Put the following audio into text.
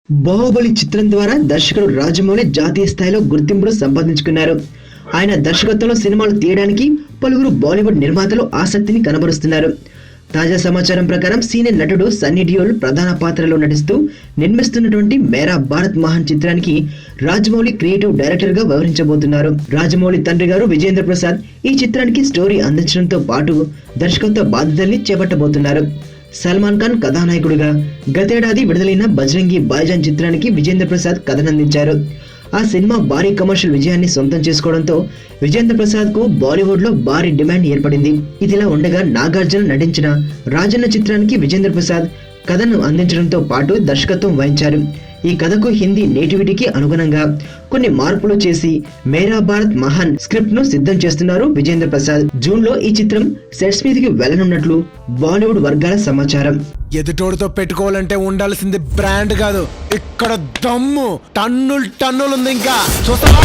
బాహుబలి చిత్రం ద్వారా దర్శకుడు రాజమౌళి జాతీయ స్థాయిలో గుర్తింపును సంపాదించుకున్నారు. ఆయన దర్శకత్వంలో సినిమాలు తీయడానికి పలువురు బాలీవుడ్ నిర్మాతలు ఆసక్తిని కనబరుస్తున్నారు. తాజా సమాచారం ప్రకారం సీనియర్ నటుడు సన్నీ డియోల్ ప్రధాన పాత్రలో నటిస్తూ నిర్మిస్తున్నటువంటి మేరా భారత్ మహాన్ చిత్రానికి రాజమౌళి క్రియేటివ్ డైరెక్టర్ గా వ్యవహరించబోతున్నారు. రాజమౌళి తండ్రి గారు విజేంద్ర ప్రసాద్ ఈ చిత్రానికి స్టోరీ అందించడంతో పాటు దర్శకత్వ బాధ్యతల్ని చేపట్టబోతున్నారు. సల్మాన్ ఖాన్ కథానాయకుడిగా గతేడాది విడుదలైన బజరంగి భాయిజాన్ చిత్రానికి విజేంద్ర ప్రసాద్ కథనందించారు. ఆ సినిమా భారీ కమర్షియల్ విజయాన్ని సొంతం చేసుకోవడంతో విజేంద్ర ప్రసాద్ కు బాలీవుడ్ లో భారీ డిమాండ్ ఏర్పడింది. ఇదిలా ఉండగా నాగార్జున నటించిన రాజన్న చిత్రానికి విజేంద్ర ప్రసాద్ కథను అందించడంతో పాటు దర్శకత్వం వహించారు. ఈ కథకు హిందీ నేటివిటీకి అనుగుణంగా కొన్ని మార్పులు చేసి మేరా భారత్ మహాన్ స్క్రిప్ట్ ను సిద్ధం చేస్తున్నారు విజేంద్ర ప్రసాద్. జూన్ లో ఈ చిత్రం సెట్స్ మీదకి వెళ్లనున్నట్లు బాలీవుడ్ వర్గాల సమాచారం. ఎదుటోడితో పెట్టుకోవాలంటే ఉండాల్సింది బ్రాండ్ కాదు, ఇక్కడ దమ్ము టన్నులు ఉంది. ఇంకా చూస్తావా?